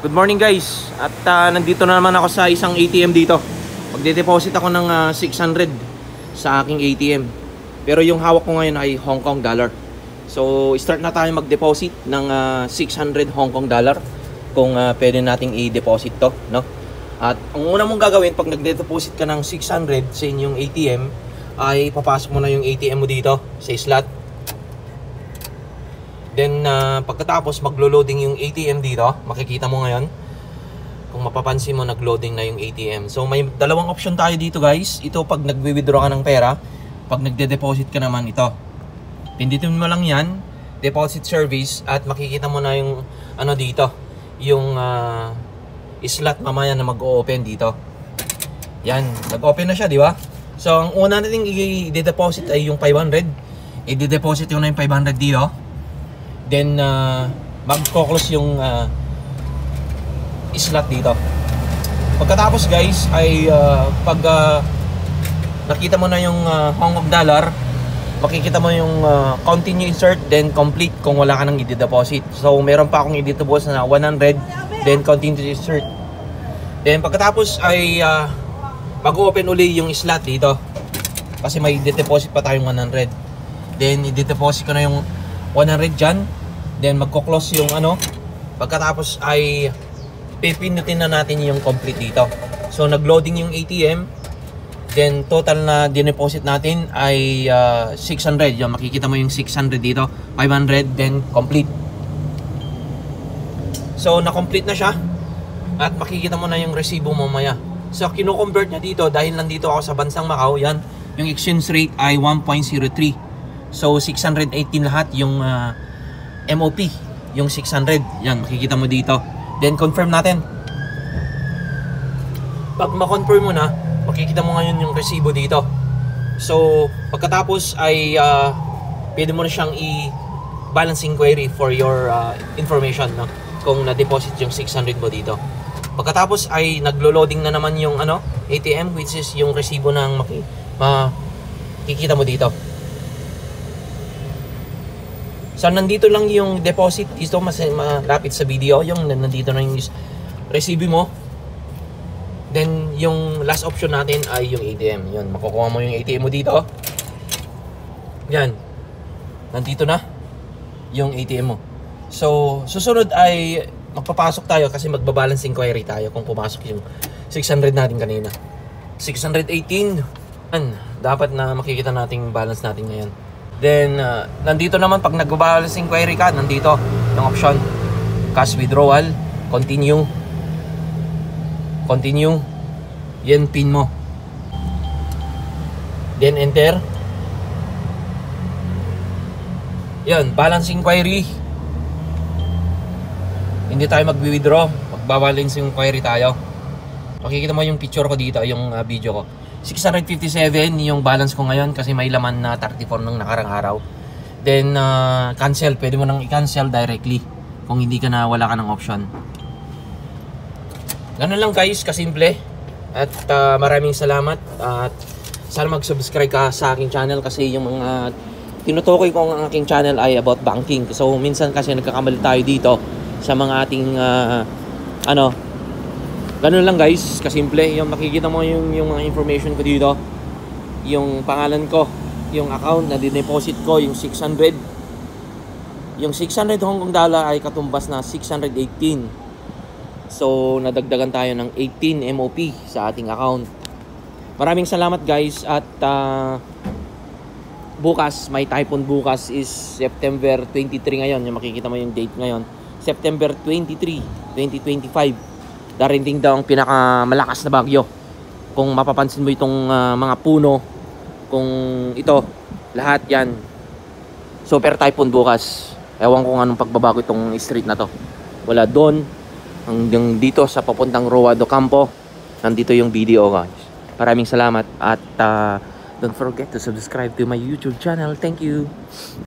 Good morning guys. At nandito na naman ako sa isang ATM dito. Magde-deposit ako ng 600 sa aking ATM. Pero yung hawak ko ngayon ay Hong Kong dollar. So start na tayo mag-deposit ng 600 Hong Kong dollar kung pwede nating i-deposit to, no? At ang una mong gagawin pag nagde-deposit ka ng 600 sa inyong ATM ay papasok mo na yung ATM mo dito sa slot. Then pagkatapos maglo-loading yung ATM dito, makikita mo ngayon. Kung mapapansin mo, nag-loading na yung ATM. So may dalawang option tayo dito guys. Ito pag nagwi-withdraw ka ng pera, pag nagde-deposit ka naman ito. Pindutin mo lang yan, deposit service, at makikita mo na yung ano dito, yung slot mamaya na mag-o-open dito. Yan, nag-open na siya, di ba? So ang una nating i-deposit ay yung 500. I-deposit yung na yung 500 dito. Then mag-close yung slot dito. Pagkatapos guys ay pag nakita mo na yung Hong Kong dollar, makikita mo yung continue insert then complete kung wala ka nang i-deposit. So meron pa akong i-deposit na 100 then continue insert. Then pagkatapos ay mag-open uli yung slot dito kasi may i-deposit pa tayong 100. Then i-deposit ko na yung 100 dyan. Then magko-close yung ano. Pagkatapos ay pipindutin na natin yung complete dito. So nag-loading yung ATM. Then total na dineposit natin ay 600. Yung makikita mo yung 600 dito, 500 then complete. So na-complete na siya. At makikita mo na yung resibo mamaya. So kino-convert niya dito dahil nandito ako sa bansang Macau. Yan, yung exchange rate ay 1.03. So 618 lahat yung MOP, yung 600. Yan, makikita mo dito. Then confirm natin. Pag ma-confirm mo na, makikita mo ngayon yung resibo dito. So pagkatapos ay pwede mo na siyang i-balance inquiry for your information, no? Kung na-deposit yung 600 mo dito. Pagkatapos ay naglo-loading na naman yung ano, ATM, which is yung resibo ng makikita mo dito. So nandito lang yung deposit. Ito mas malapit sa video. Yung nandito na yung resibo mo. Then yung last option natin ay yung ATM. Yun, makukuha mo yung ATM mo dito. Yan. Nandito na yung ATM mo. So susunod ay magpapasok tayo kasi magbabalance inquiry tayo kung pumasok yung 600 natin kanina. 618. Dapat na makikita natin balance natin ngayon. Then nandito naman pag nagbabalance inquiry ka, nandito yung option cash withdrawal, continue, yan pin mo, then enter. Yan, balance inquiry. Hindi tayo magwi-withdraw, magbabalance inquiry tayo. Makikita mo yung picture ko dito, yung video ko. 657 yung balance ko ngayon kasi may laman na 34 nung nakarang araw. Then cancel, pwede mo nang i-cancel directly kung hindi ka na wala ka ng option. Ganun lang guys, kasimple. At maraming salamat at sana mag-subscribe ka sa aking channel kasi yung mga tinutukoy ko ang aking channel ay about banking. So minsan kasi nagkakamali tayo dito sa mga ating ganun lang guys, kasimple. Yung makikita mo yung mga information ko dito, yung pangalan ko, yung account na dineposit ko, yung 600. Yung 600 Hong Kong dollar ay katumbas na 618. So nadagdagan tayo ng 18 MOP sa ating account. Maraming salamat guys. At bukas, may typhoon bukas is September 23 ngayon. Yung makikita mo yung date ngayon, September 23, 2025. Darating daw ang pinakamalakas na bagyo. Kung mapapansin mo itong mga puno, kung ito, lahat yan, super typhoon bukas. Ewan ko anong pagbabago itong street na to. Wala doon, hanggang dito sa papuntang Rua do Campo. Nandito yung video guys. Maraming salamat at don't forget to subscribe to my YouTube channel. Thank you.